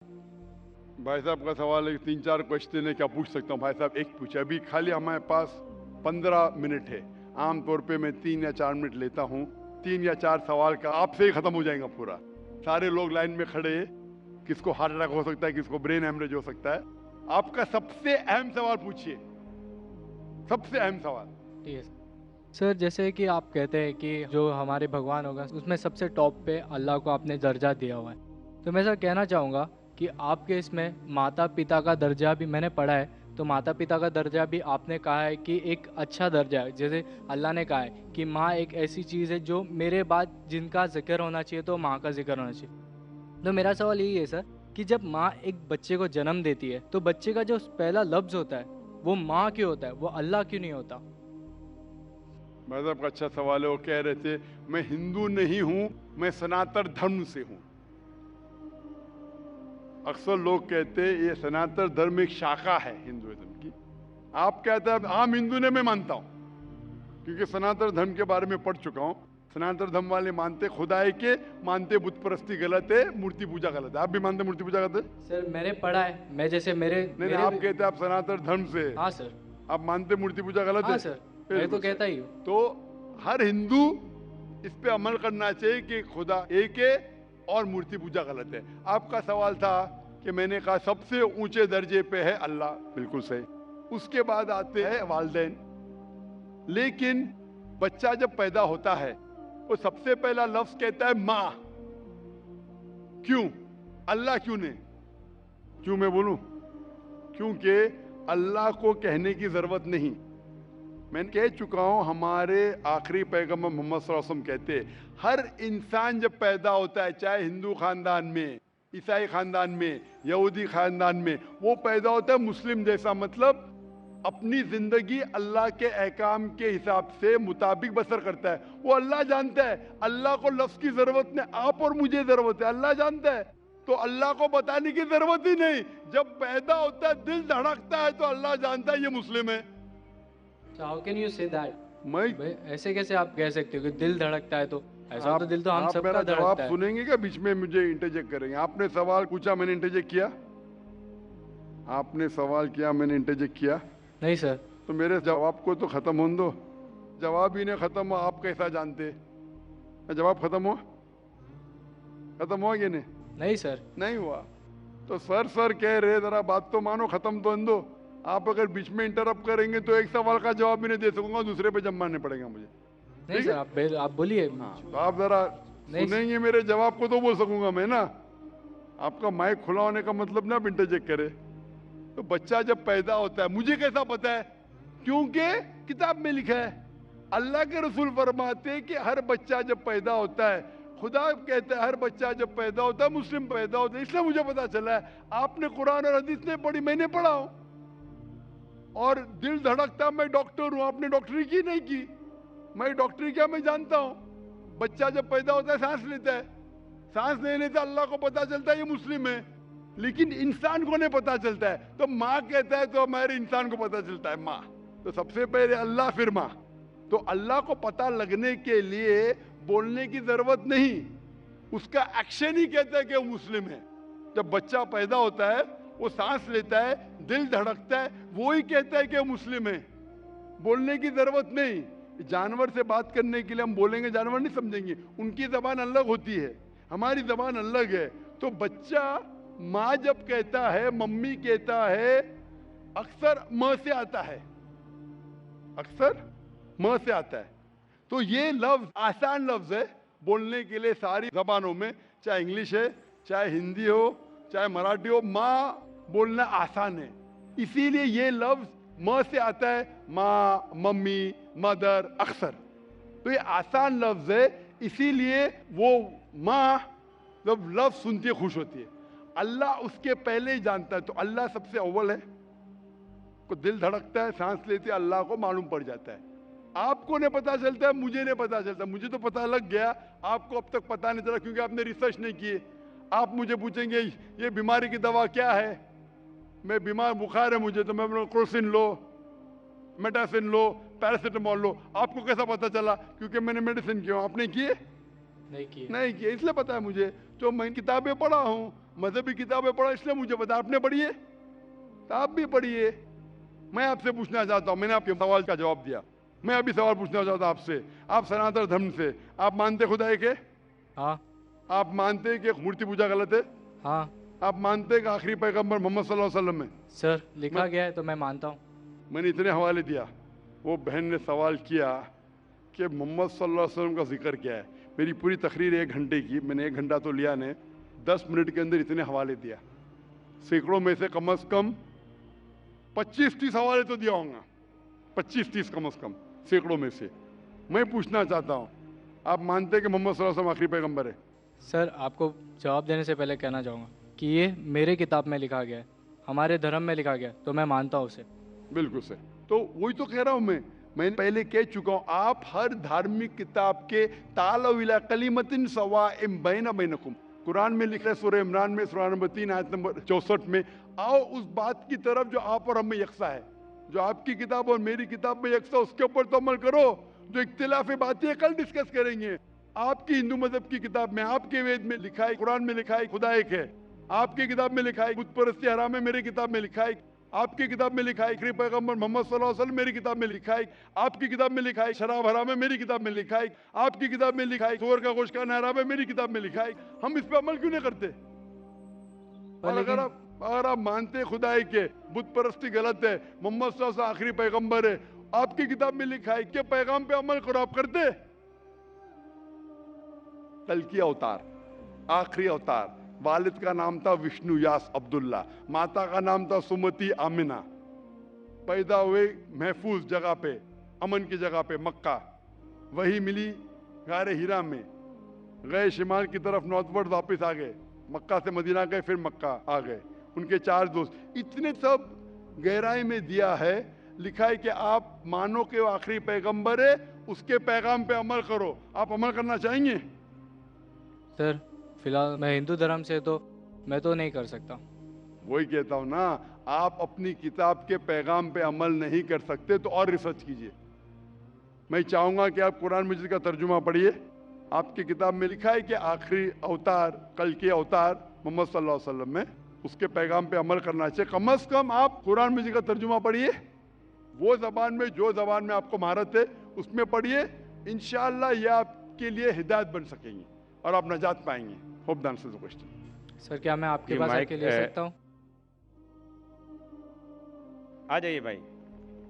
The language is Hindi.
भाई साहब का सवाल है, 3-4 क्वेश्चन है, क्या पूछ सकता हूँ? भाई साहब एक पूछे, अभी खाली हमारे पास 15 मिनट है। आमतौर पे मैं 3 या 4 मिनट लेता हूँ। 3 या 4 सवाल का आपसे ही खत्म हो जाएगा पूरा। सारे लोग लाइन में खड़े हैं, किसको हार्ट अटैक हो सकता है, किसको ब्रेन हेमरेज हो सकता है। आपका सबसे अहम सवाल पूछिए, सबसे अहम सवाल। ठीक है सर। जैसे कि आप कहते हैं कि जो हमारे भगवान होगा उसमें सबसे टॉप पे अल्लाह को आपने दर्जा दिया हुआ है, तो मैं सर कहना चाहूँगा कि आपके इसमें माता पिता का दर्जा भी मैंने पढ़ा है, तो माता पिता का दर्जा भी आपने कहा है कि एक अच्छा दर्जा है। जैसे अल्लाह ने कहा है कि माँ एक ऐसी चीज़ है जो मेरे बाद जिनका जिक्र होना चाहिए तो माँ का जिक्र होना चाहिए। तो मेरा सवाल यही है सर कि जब माँ एक बच्चे को जन्म देती है तो बच्चे का जो पहला लफ्ज़ होता है वो माँ क्यों होता है, वो अल्लाह क्यों नहीं होता? भाई साहब का अच्छा सवाल है। वो कह रहे थे मैं हिंदू नहीं हूं, मैं सनातन धर्म से हूं। अक्सर लोग कहते हैं ये सनातन धर्म एक शाखा है हिंदुइज्म की। आप कहते हैं आम हिंदू ने, मैं मानता हूं क्योंकि सनातन धर्म के बारे में पढ़ चुका हूं। सनातन धर्म वाले मानते खुदा एक के, मानते बुत परस्ती गलत है, मूर्ति पूजा गलत है। आप भी मानते मूर्ति पूजा गलत है? सर मैंने पढ़ा है, मैं जैसे मेरे नहीं नहीं, मेरे आप कहते हैं आप सनातन धर्म से, हाँ सर। आप मानते मूर्ति पूजा गलत हाँ है? सर, मैं तो बिल्कुल कहता सही। ही हूँ। तो हर हिंदू इस पे अमल करना चाहिए कि खुदा एक है और मूर्ति पूजा गलत है। आपका सवाल था कि मैंने कहा सबसे ऊंचे दर्जे पे है अल्लाह, बिल्कुल सही। उसके बाद आते हैं वालिदैन। लेकिन बच्चा जब पैदा होता है वो सबसे पहला लफ्ज कहता है माँ। क्यों? अल्लाह क्यों नहीं? क्यों मैं बोलूं? क्योंकि अल्लाह को कहने की जरूरत नहीं। मैं कह चुका हूं, हमारे आखिरी पैगंबर मोहम्मद सल्लल्लाहु अलैहि वसल्लम कहते हैं हर इंसान जब पैदा होता है, चाहे हिंदू खानदान में, ईसाई खानदान में, यहूदी खानदान में, वो पैदा होता है मुस्लिम जैसा। मतलब अपनी जिंदगी अल्लाह के अहकाम के हिसाब से मुताबिक बसर करता है। वो अल्लाह जानता है, अल्लाह को लफ्ज की जरूरत नहीं, आप और मुझे जरूरत है, अल्लाह जानता है। तो अल्लाह को बताने की जरूरत ही नहीं। जब पैदा होता है दिल धड़कता है तो अल्लाह जानता है ये मुस्लिम है। How can you say that? मैं भाई ऐसे कैसे आप कह सकते हो कि दिल धड़कता है? तो ऐसा तो दिल तो हम आप मेरा सबका जवाब धड़कता है। सुनेंगे क्या? बीच में मुझे इंटरजेक्ट करेंगे? आपने सवाल पूछा, मैंने इंटरजेक्ट किया? आपने सवाल किया, मैंने इंटरजेक्ट किया? नहीं सर। तो मेरे जवाब को तो खत्म होने दो। जवाब ही नहीं खत्म हुआ, आप कैसा जानते? जवाब खत्म हुआ? खत्म हुआ कि नहीं? नहीं सर। नहीं हुआ। तो सर कह रहे, जरा बात तो मानो, खत्म तो होने दो। आप अगर बीच में इंटरप्ट करेंगे तो एक सवाल का जवाब भी नहीं दे सकूंगा, दूसरे पे जब मानने पड़ेगा मुझे। नहीं ठीक सर, है? आप बोलिए। हाँ, तो आप जरा नहीं सुनेंगे मेरे जवाब को तो बोल सकूंगा मैं ना। आपका माइक खुला होने का मतलब ना आप इंटरजेक्ट करे। तो बच्चा जब पैदा होता है, मुझे कैसा पता है? क्योंकि किताब में लिखा है। अल्लाह के रसूल फरमाते हैं कि हर बच्चा जब पैदा होता है, खुदा कहता है हर बच्चा जब पैदा होता है मुस्लिम पैदा होता है। इसलिए मुझे पता चला है। आपने कुरान और हदीस नहीं पढ़ी, मैंने पढ़ा हूं। और दिल धड़कता, मैं डॉक्टर हूं, आपने डॉक्टरी की नहीं की। मैं डॉक्टरी क्या, मैं जानता हूं। बच्चा जब पैदा होता है सांस लेता है, सांस लेने से अल्लाह को पता चलता है ये मुस्लिम है, लेकिन इंसान को नहीं पता चलता है। तो माँ कहता है तो हमारे इंसान को पता चलता है माँ। तो सबसे पहले अल्लाह फिर माँ। तो अल्लाह को पता लगने के लिए बोलने की जरूरत नहीं, उसका एक्शन ही कहता है कि वो मुस्लिम है। जब बच्चा पैदा होता है, वो सांस लेता है, दिल धड़कता है, वो ही कहता है कि वो मुस्लिम है। बोलने की जरूरत नहीं। जानवर से बात करने के लिए हम बोलेंगे, जानवर नहीं समझेंगे, उनकी जबान अलग होती है, हमारी जबान अलग है। तो बच्चा माँ जब कहता है, मम्मी कहता है, अक्सर म से आता है, अक्सर म से आता है। तो ये लफ्ज आसान लफ्ज है बोलने के लिए सारी जबानों में, चाहे इंग्लिश है, चाहे हिंदी हो, चाहे मराठी हो, माँ बोलना आसान है। इसीलिए ये लफ्ज म से आता है, माँ, मम्मी, मदर, अक्सर। तो ये आसान लफ्ज है, इसीलिए वो माँ जब लफ्ज सुनती है खुश होती है। अल्लाह उसके पहले ही जानता है। तो अल्लाह सबसे अव्वल है। को दिल धड़कता है, सांस लेते, अल्लाह को मालूम पड़ जाता है। आपको नहीं पता चलता है, मुझे नहीं पता चलता। मुझे तो पता लग गया, आपको अब तक पता नहीं चला क्योंकि आपने रिसर्च नहीं किए। आप मुझे पूछेंगे ये बीमारी की दवा क्या है, मैं बीमार, बुखार है मुझे, तो मैं बोलूँ क्रोसिन लो, मेटासिन लो, पैरासिटामोल लो। आपको कैसा पता चला? क्योंकि मैंने मेडिसिन किया, आपने किए? नहीं किए। नहीं किए, इसलिए पता है मुझे। तो मैं किताबें पढ़ा हूँ, मजहबी किताबें पढ़ा, इसलिए मुझे पता। आपने पढ़ी है तो आप भी पढ़िए। मैं आपसे पूछना चाहता हूँ, मैंने आपके सवाल का जवाब दिया, मैं अभी सवाल पूछना चाहता हूँ आपसे। आप सनातन धर्म से, आप मानते खुदा एक है? हाँ। आप मानते हैं कि मूर्ति पूजा गलत है? हाँ आप मानते हैं कि आखिरी पैगंबर मोहम्मद सल्लल्लाहु अलैहि वसल्लम है? सर, लिखा गया है तो मैं मानता हूँ। मैंने इतने हवाले दिया। वो बहन ने सवाल किया कि मोहम्मद सल्लल्लाहु अलैहि वसल्लम का जिक्र क्या है। मेरी पूरी तकरीर 1 घंटे की, मैंने 1 घंटा तो लिया ने, 10 मिनट के अंदर इतने हवाले दिया। सैकड़ों में से कम 25-30 हवाले तो दिया होगा, 25-30 कम से कम, सैकड़ों में से। मैं पूछना चाहता हूँ, आप मानते हैं कि मोहम्मद सल्लल्लाहु अलैहि वसल्लम आखिरी पैगंबर है? सर, आपको जवाब देने से पहले कहना चाहूँगा कि ये मेरे किताब में लिखा गया है, हमारे धर्म में लिखा गया है, तो मैं मानता हूँ उसे। बिल्कुल सही। तो वही तो कह रहा हूं मैं पहले कह चुका हूं, आप हर धार्मिक किताब के तालव इला कलिमतिन सवाइम बैना बैनकुम, कुरान में लिखा है सूरह इमरान में सूरह नंबर 3 आयत नंबर 64 में, आओ उस बात की तरफ जो आप और हम में यकसा है। जो आपकी किताब और मेरी किताब में यकसा, उसके ऊपर तो अमल करो। जो इख्तिलाफी बातें कल डिस्कस करेंगे। आपकी हिंदू मजहब की किताब में, आपके वेद में लिखा है, कुरान में लिखा है खुदा एक है। आपकी किताब में लिखा है बुत परस्ती हराम है, मेरी किताब में लिखा है। आपकी किताब में लिखा है आखिरी पैगंबर मोहम्मद सल्लल्लाहु अलैहि वसल्लम, मेरी किताब में लिखा है। आपकी किताब में लिखा है शराब हराम है, मेरी किताब में लिखा है। आपकी किताब में लिखा है सूअर का गोश्त खाना हराम है, मेरी किताब में लिखा है। हम इस पे अमल क्यों नहीं करते? और अगर आप मानते खुदा है कि बुत परस्ती गलत है, मोहम्मद सल्लल्लाहु अलैहि वसल्लम आखिरी पैगंबर है, आपकी किताब में लिखा है कि पैगाम पे अमल करो, आप करते? कल की अवतार, आखिरी अवतार, वालिद का नाम था विष्णु यास अब्दुल्ला, माता का नाम था सुमति आमिना। पैदा हुए महफूज जगह पे, अमन की जगह पे, मक्का। वही मिली गारे हीरा में, गए शिमाल की तरफ नॉर्थवर्ड, वापस आ गए, मक्का से मदीना गए, फिर मक्का आ गए। उनके 4 दोस्त, इतने सब गहराई में दिया है। लिखा है कि आप मानो कि वो आखिरी पैगंबर है, उसके पैगाम पे अमल करो। आप अमल करना चाहेंगे? सर, फिलहाल मैं हिंदू धर्म से, तो मैं तो नहीं कर सकता। वही कहता हूं ना, आप अपनी किताब के पैगाम पे अमल नहीं कर सकते तो और रिसर्च कीजिए। मैं चाहूंगा कि आप कुरान मजीद का तर्जुमा पढ़िए। आपकी किताब में लिखा है कि आखिरी अवतार, कल के अवतार मोहम्मद सल्लल्लाहु अलैहि वसल्लम में, उसके पैगाम पे अमल करना चाहिए। कम से कम आप कुरान मजीद का तर्जुमा पढ़िए, वो जबान में, जो जबान में आपको महारत है उसमें पढ़िए। इंशाअल्लाह ये आपके लिए हिदायत बन सकेंगी और आप नजात पाएंगे। Hope the answer the question. Sir, क्या मैं आपके ये पास माइक आके ले सकता हूँ? आ जाइए भाई।